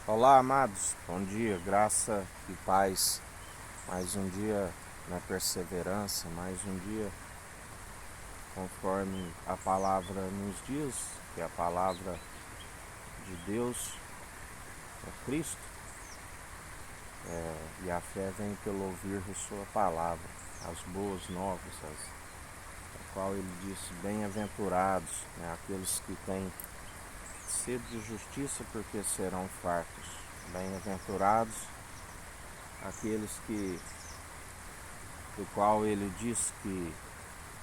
Olá, amados, bom dia, graça e paz. Mais um dia na perseverança, mais um dia conforme a palavra nos diz, que a palavra de Deus é Cristo, e a fé vem pelo ouvir de Sua palavra, as boas novas, a qual ele disse: bem-aventurados, né, aqueles que têm sede de justiça, porque serão fartos. Bem-aventurados aqueles do qual ele diz que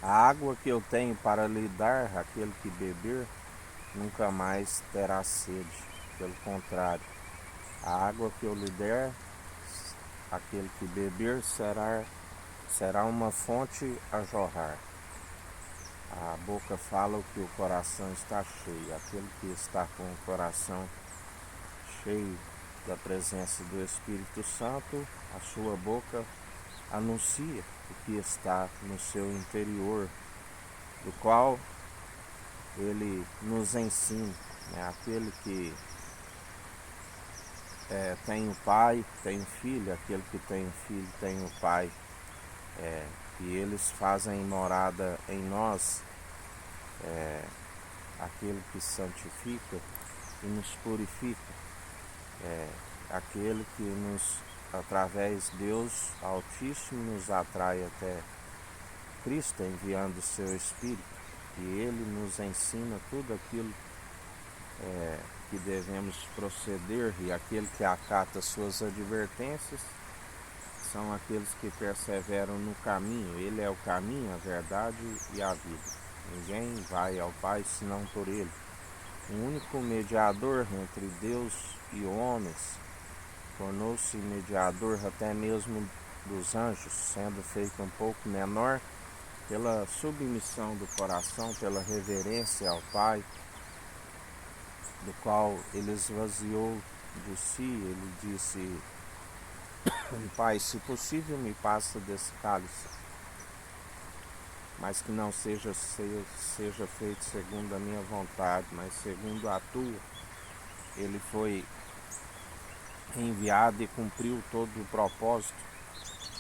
a água que eu tenho para lhe dar, aquele que beber, nunca mais terá sede. Pelo contrário, a água que eu lhe der, aquele que beber, será uma fonte a jorrar. A boca fala o que o coração está cheio. Aquele que está com o coração cheio da presença do Espírito Santo, a sua boca anuncia o que está no seu interior, do qual ele nos ensina, né? Aquele que tem o pai, tem o filho, aquele que tem o filho tem o pai, e eles fazem morada em nós, aquele que santifica e nos purifica, aquele que através de Deus Altíssimo, nos atrai até Cristo, enviando o seu Espírito, e ele nos ensina tudo aquilo que devemos proceder, e aquele que acata suas advertências são aqueles que perseveram no caminho. Ele é o caminho, a verdade e a vida. Ninguém vai ao Pai senão por ele. O único mediador entre Deus e homens, tornou-se mediador até mesmo dos anjos, sendo feito um pouco menor pela submissão do coração, pela reverência ao Pai, do qual ele esvaziou de si. Ele disse: Pai, se possível, me passa desse cálice, mas que não seja feito segundo a minha vontade, mas segundo a tua. Ele foi enviado e cumpriu todo o propósito,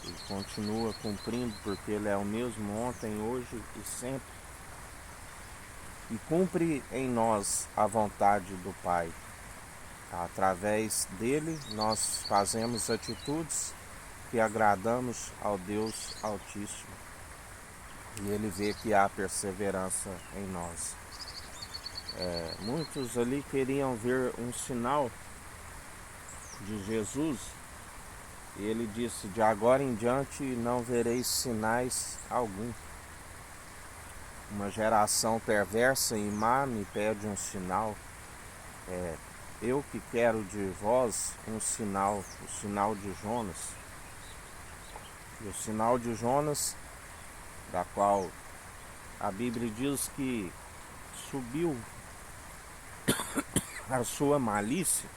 e continua cumprindo, porque ele é o mesmo ontem, hoje e sempre, e cumpre em nós a vontade do Pai. Através dele nós fazemos atitudes que agradamos ao Deus Altíssimo, e ele vê que há perseverança em nós. Muitos ali queriam ver um sinal de Jesus, e ele disse: de agora em diante não vereis sinais algum. Uma geração perversa e má me pede um sinal. Eu que quero de vós um sinal, o sinal de Jonas. E o sinal de Jonas, da qual a Bíblia diz que subiu a sua malícia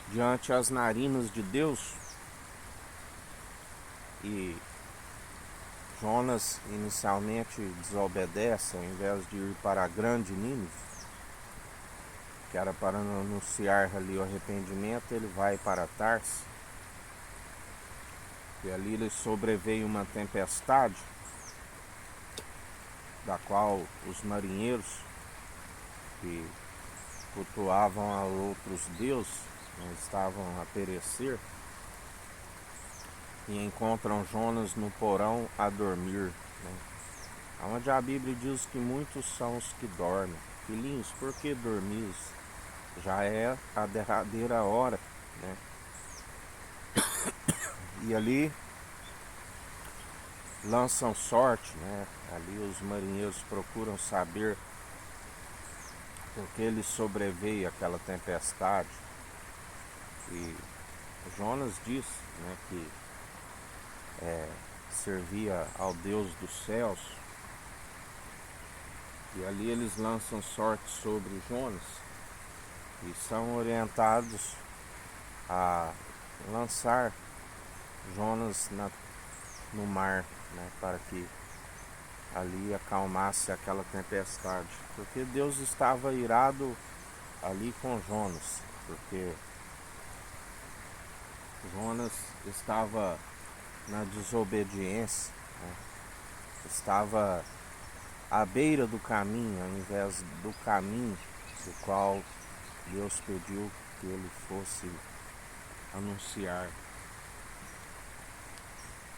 diante as narinas de Deus, e Jonas inicialmente desobedece, ao invés de ir para a grande Nínive, que era para anunciar ali o arrependimento, ele vai para Tarso, e ali lhe sobreveio uma tempestade, da qual os marinheiros que cultuavam a outros deuses estavam a perecer, e encontram Jonas no porão a dormir, né? Onde a Bíblia diz que muitos são os que dormem. Filhinhos, por que dormis? Já é a derradeira hora, né? E ali lançam sorte, né? Ali os marinheiros procuram saber por que lhe sobreveio aquela tempestade. E Jonas diz, né, que servia ao Deus dos céus, e ali eles lançam sorte sobre Jonas e são orientados a lançar Jonas no mar, né, para que ali acalmasse aquela tempestade, porque Deus estava irado ali com Jonas. porque Jonas estava na desobediência, né? Estava à beira do caminho, ao invés do caminho do qual Deus pediu que ele fosse anunciar.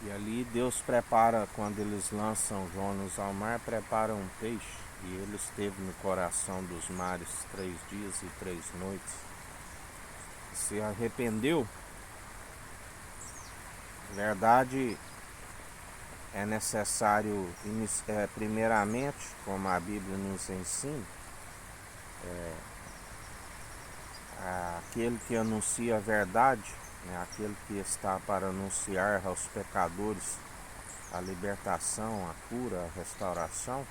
E ali Deus prepara, quando eles lançam Jonas ao mar, prepara um peixe, e ele esteve no coração dos mares 3 dias e 3 noites. Se arrependeu. Na verdade, é necessário, primeiramente, como a Bíblia nos ensina, aquele que anuncia a verdade, né, aquele que está para anunciar aos pecadores a libertação, a cura, a restauração,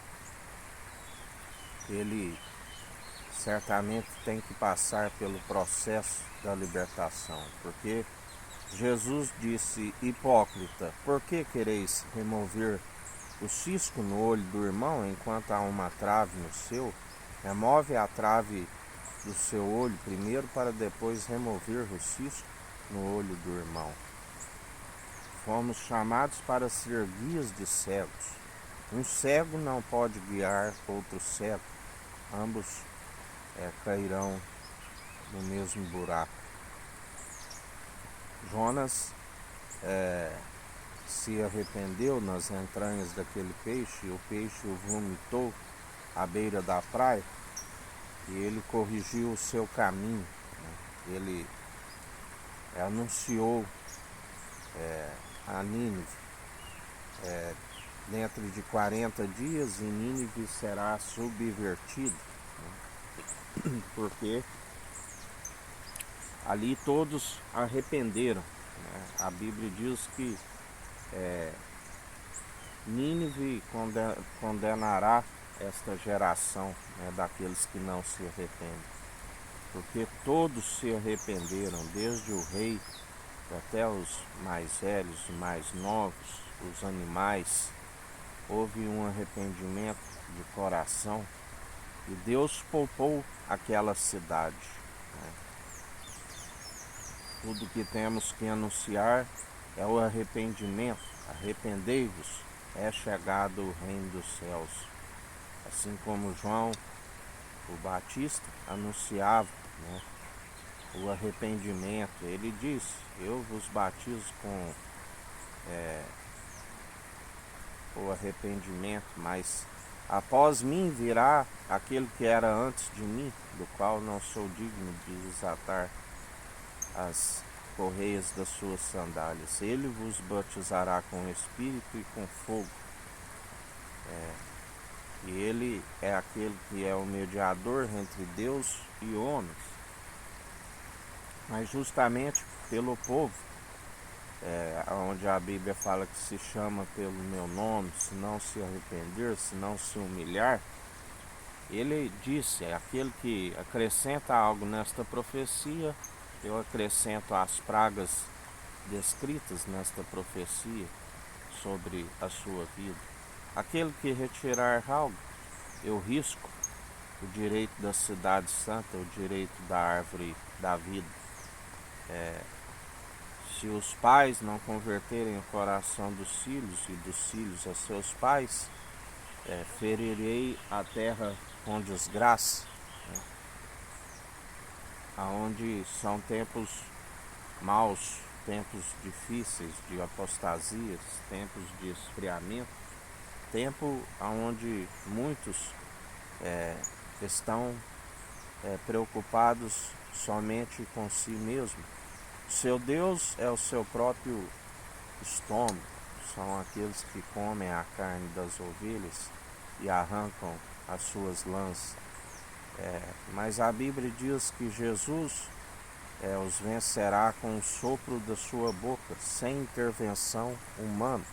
ele certamente tem que passar pelo processo da libertação, porque Jesus disse: hipócrita, por que quereis remover o cisco no olho do irmão enquanto há uma trave no seu? Remove a trave do seu olho primeiro, para depois remover o cisco no olho do irmão. Fomos chamados para ser guias de cegos. Um cego não pode guiar outro cego. Ambos cairão no mesmo buraco. Jonas se arrependeu nas entranhas daquele peixe, e o peixe o vomitou à beira da praia, e ele corrigiu o seu caminho, né? Ele anunciou a Nínive, dentro de 40 dias, e Nínive será subvertido, né? Porque ali todos arrependeram, né? A Bíblia diz que Nínive condenará esta geração, né, daqueles que não se arrependem, porque todos se arrependeram, desde o rei até os mais velhos, os mais novos, os animais. Houve um arrependimento de coração, e Deus poupou aquela cidade, né? Tudo que temos que anunciar é o arrependimento. Arrependei-vos, é chegado o reino dos céus. Assim como João o Batista anunciava, né, o arrependimento. Ele disse: eu vos batizo com o arrependimento, mas após mim virá aquele que era antes de mim, do qual não sou digno de desatar as correias das suas sandálias. Ele vos batizará com o Espírito e com fogo. E ele é aquele que é o mediador entre Deus e homens. Mas justamente pelo povo, onde a Bíblia fala que se chama pelo meu nome, se não se arrepender, se não se humilhar, ele disse: aquele que acrescenta algo nesta profecia, eu acrescento as pragas descritas nesta profecia sobre a sua vida. Aquele que retirar algo, eu risco o direito da cidade santa, o direito da árvore da vida. Se os pais não converterem o coração dos filhos, e dos filhos a seus pais, ferirei a terra com desgraça, né? Aonde são tempos maus, tempos difíceis de apostasias, tempos de esfriamento, tempo onde muitos estão preocupados somente com si mesmo. Seu Deus é o seu próprio estômago, são aqueles que comem a carne das ovelhas e arrancam as suas lãs. Mas a Bíblia diz que Jesus os vencerá com o sopro da sua boca, sem intervenção humana.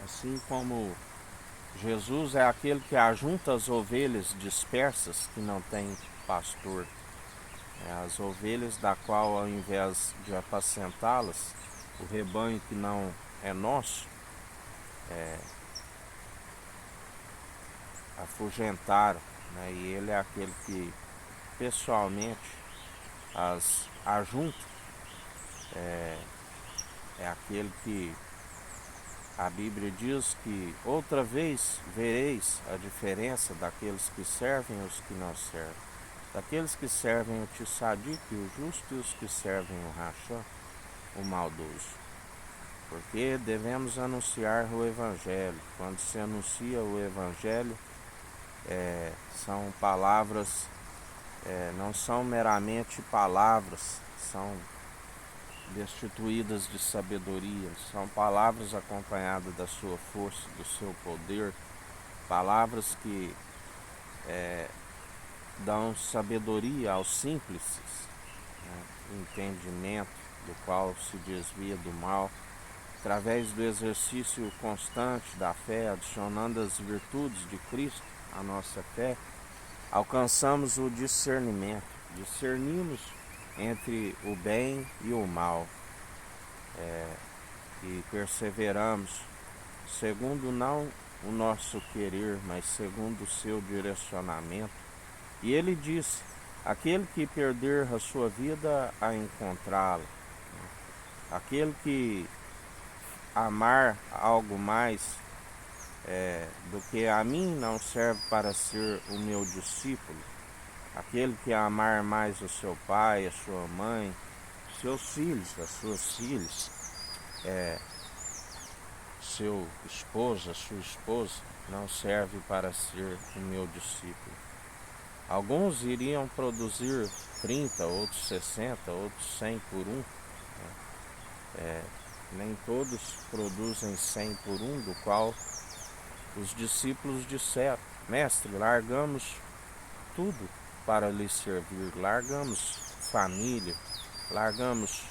Assim como Jesus é aquele que ajunta as ovelhas dispersas que não têm pastor. As ovelhas da qual, ao invés de apacentá-las, o rebanho que não é nosso, afugentaram, né? E ele é aquele que pessoalmente as ajunta, é aquele que a Bíblia diz que outra vez vereis a diferença daqueles que servem e os que não servem. Daqueles que servem o tissadique, o justo, e os que servem o rachã, o maldoso. Porque devemos anunciar o Evangelho. Quando se anuncia o Evangelho, são palavras, não são meramente palavras, são destituídas de sabedoria, são palavras acompanhadas da sua força, do seu poder, palavras que dão sabedoria aos simples, né? Entendimento do qual se desvia do mal, através do exercício constante da fé, adicionando as virtudes de Cristo à nossa fé, alcançamos o discernimento, discernimos entre o bem e o mal, e perseveramos, segundo não o nosso querer, mas segundo o seu direcionamento. E ele disse: aquele que perder a sua vida a encontrá-la, aquele que amar algo mais do que a mim não serve para ser o meu discípulo. Aquele que amar mais o seu pai, a sua mãe, seus filhos, as suas filhas, seu esposo, a sua esposa, não serve para ser o meu discípulo. Alguns iriam produzir 30, outros 60, outros 100 por um. Nem todos produzem 100 por um, do qual os discípulos disseram: mestre, largamos tudo para lhe servir, largamos família, largamos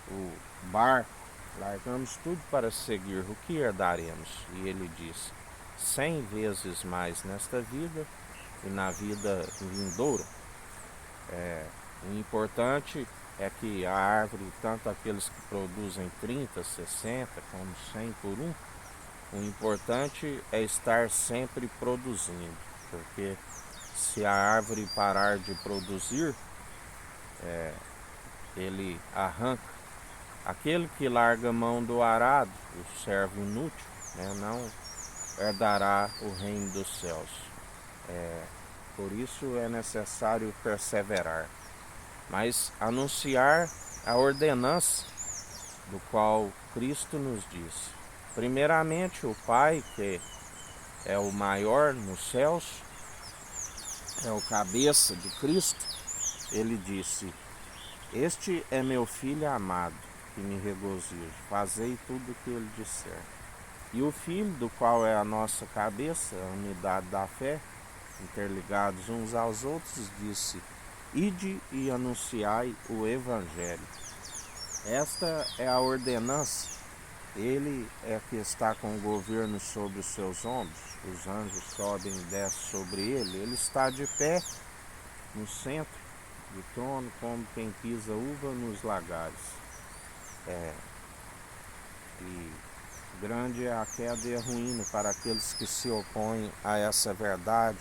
o barco, largamos tudo para seguir, o que herdaremos? E ele disse: 100 vezes mais nesta vida e na vida vindoura. O importante é que a árvore, tanto aqueles que produzem 30, 60, como 100 por um, o importante é estar sempre produzindo, porque se a árvore parar de produzir, ele arranca. Aquele que larga a mão do arado, o servo inútil, não herdará o reino dos céus. Por isso é necessário perseverar, mas anunciar a ordenança do qual Cristo nos disse. Primeiramente, o Pai, que é o maior nos céus, é o cabeça de Cristo, ele disse: este é meu filho amado, que me regozijo, fazei tudo o que ele disser. E o Filho, do qual é a nossa cabeça, a unidade da fé, interligados uns aos outros, disse: ide e anunciai o Evangelho. Esta é a ordenança. Ele é que está com o governo sobre os seus ombros. Os anjos sobem e descem sobre ele. Ele está de pé no centro do trono, como quem pisa uva nos lagares. E grande é a queda e a ruína para aqueles que se opõem a essa verdade,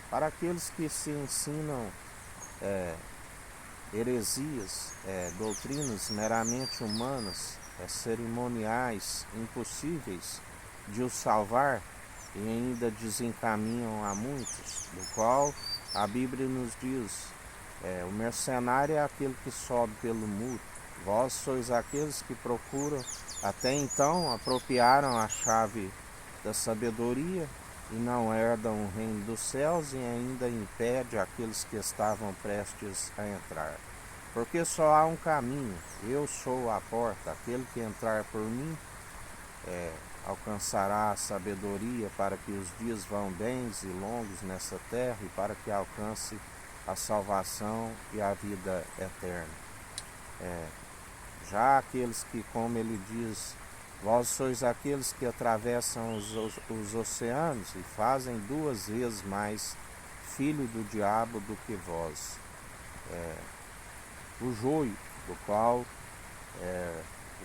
para aqueles que se ensinam heresias, doutrinas meramente humanas, cerimoniais, impossíveis de os salvar, e ainda desencaminham a muitos, do qual a Bíblia nos diz: o mercenário é aquele que sobe pelo muro. Vós sois aqueles que procuram, até então apropriaram a chave da sabedoria e não herdam o reino dos céus, e ainda impede aqueles que estavam prestes a entrar. Porque só há um caminho, eu sou a porta, aquele que entrar por mim alcançará a sabedoria, para que os dias vão bens e longos nessa terra, e para que alcance a salvação e a vida eterna. Já aqueles que, como ele diz, vós sois aqueles que atravessam os oceanos e fazem 2 vezes mais filho do diabo do que vós. O joio, do qual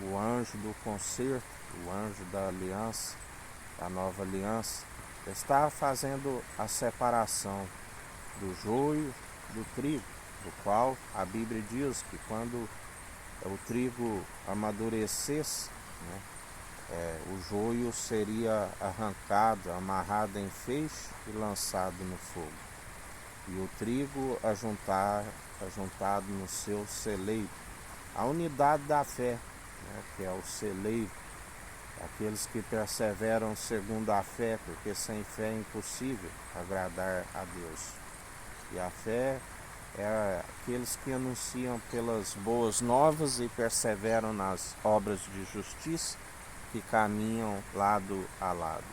o anjo do concerto, o anjo da aliança, da nova aliança, está fazendo a separação do joio do trigo. do qual a Bíblia diz que quando o trigo amadurecesse, né, o joio seria arrancado, amarrado em feixe e lançado no fogo, e o trigo ajuntado no seu celeiro. A unidade da fé, né, que é o celeiro, aqueles que perseveram segundo a fé, porque sem fé é impossível agradar a Deus. E a fé é aqueles que anunciam pelas boas novas e perseveram nas obras de justiça, que caminham lado a lado.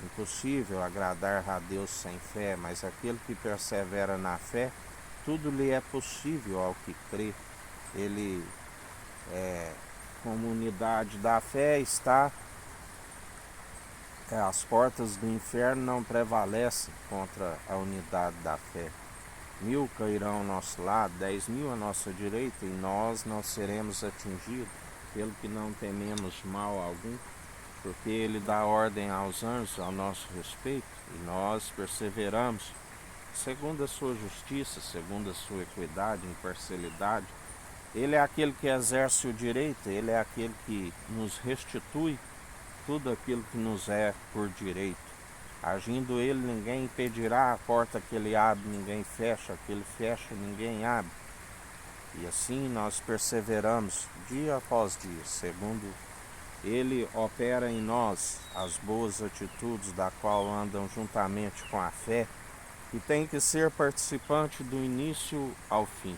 Impossível agradar a Deus sem fé, mas aquele que persevera na fé, tudo lhe é possível ao que crê. Ele, como unidade da fé, está... as portas do inferno não prevalecem contra a unidade da fé. 1000 cairão ao nosso lado, 10.000 à nossa direita, e nós não seremos atingidos, pelo que não tememos mal algum, porque ele dá ordem aos anjos ao nosso respeito, e nós perseveramos, segundo a sua justiça, segundo a sua equidade, imparcialidade. Ele é aquele que exerce o direito, ele é aquele que nos restitui tudo aquilo que nos é por direito. Agindo ele, ninguém impedirá, a porta que ele abre, ninguém fecha, a que ele fecha, ninguém abre. E assim nós perseveramos dia após dia, segundo ele opera em nós as boas atitudes, da qual andam juntamente com a fé, que tem que ser participante do início ao fim.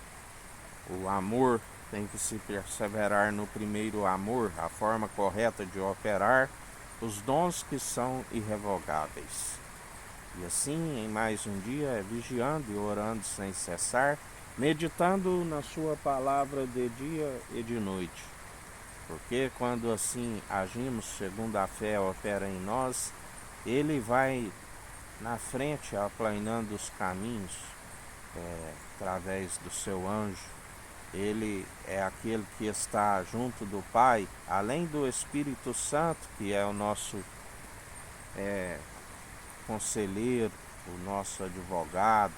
O amor tem que se perseverar no primeiro amor, a forma correta de operar os dons que são irrevogáveis. E assim, em mais um dia, vigiando e orando sem cessar, meditando na sua palavra de dia e de noite. Porque quando assim agimos segundo a fé opera em nós, ele vai na frente aplanando os caminhos através do seu anjo. Ele é aquele que está junto do Pai, além do Espírito Santo, que é o nosso conselheiro, o nosso advogado,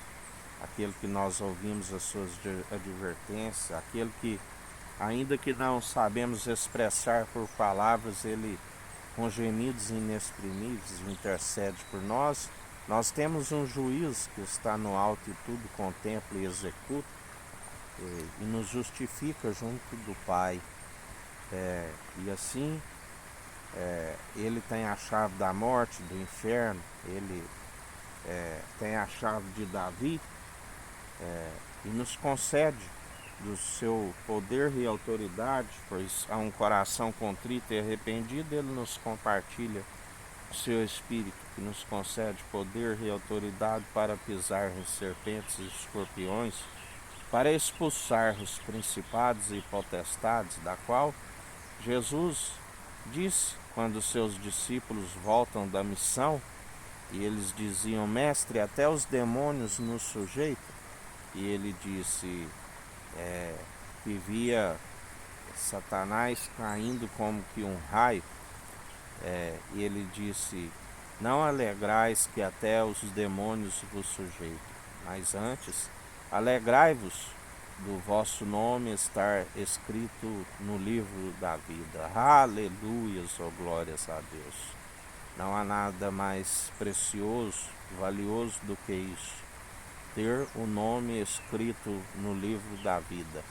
aquele que nós ouvimos as suas advertências, aquele que, ainda que não sabemos expressar por palavras, ele, com gemidos inexprimíveis, intercede por nós. Nós temos um juiz que está no alto e tudo contempla e executa, e nos justifica junto do Pai. E assim, ele tem a chave da morte, do inferno, ele tem a chave de Davi, e nos concede do seu poder e autoridade, pois a um coração contrito e arrependido, ele nos compartilha o seu Espírito, que nos concede poder e autoridade para pisar em serpentes e escorpiões, para expulsar os principados e potestades, da qual Jesus disse, quando seus discípulos voltam da missão, e eles diziam: mestre, até os demônios nos sujeitam. E ele disse que via Satanás caindo como que um raio, e ele disse: não alegrais que até os demônios vos sujeitem, mas antes alegrai-vos do vosso nome estar escrito no livro da vida. Aleluias, oh glórias a Deus. Não há nada mais precioso, valioso do que isso, ter o nome escrito no livro da vida.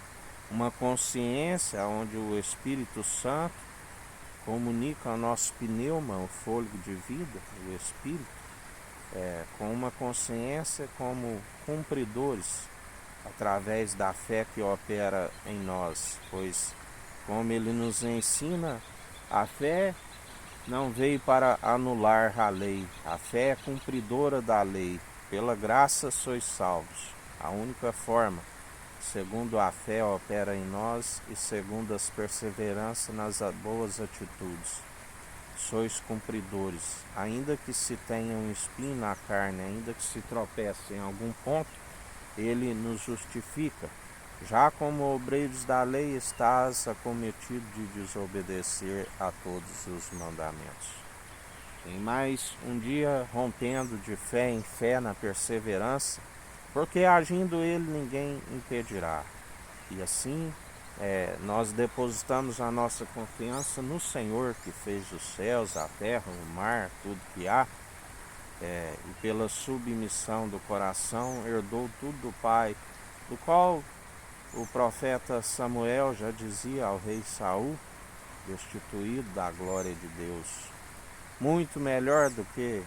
Uma consciência onde o Espírito Santo comunica ao nosso pneuma, o fôlego de vida, o Espírito, com uma consciência como cumpridores, através da fé que opera em nós, pois, como ele nos ensina, a fé não veio para anular a lei, a fé é cumpridora da lei. Pela graça sois salvos. A única forma, segundo a fé opera em nós e segundo as perseveranças nas boas atitudes. Sois cumpridores, ainda que se tenha um espinho na carne, ainda que se tropece em algum ponto, ele nos justifica. Já como obreiros da lei, estás acometido de desobedecer a todos os mandamentos. Em mais um dia, rompendo de fé em fé na perseverança, porque agindo ele ninguém impedirá. E assim nós depositamos a nossa confiança no Senhor que fez os céus, a terra, o mar, tudo que há, e pela submissão do coração herdou tudo do Pai, do qual o profeta Samuel já dizia ao rei Saul, destituído da glória de Deus, muito melhor do que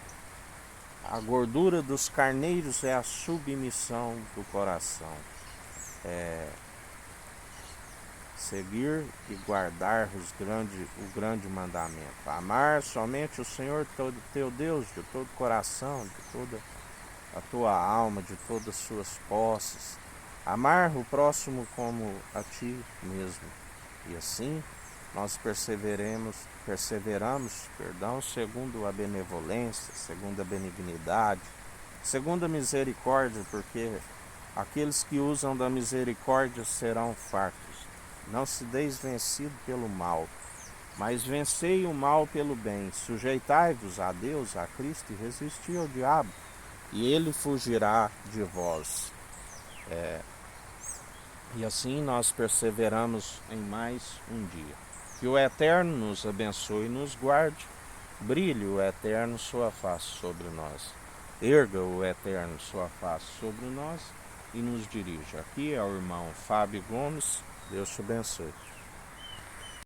a gordura dos carneiros é a submissão do coração. Seguir e guardar o grande mandamento. Amar somente o Senhor teu Deus de todo o coração, de toda a tua alma, de todas as suas posses. Amar o próximo como a ti mesmo. E assim nós perseveramos, segundo a benevolência, segundo a benignidade, segundo a misericórdia, porque aqueles que usam da misericórdia serão fartos. Não se deis vencido pelo mal, mas vencei o mal pelo bem. Sujeitai-vos a Deus, a Cristo, e resisti ao diabo, e ele fugirá de vós. E assim nós perseveramos em mais um dia. Que o Eterno nos abençoe e nos guarde. Brilhe o Eterno sua face sobre nós. Erga o Eterno sua face sobre nós e nos dirija. Aqui é o irmão Fábio Gomes. Deus te abençoe.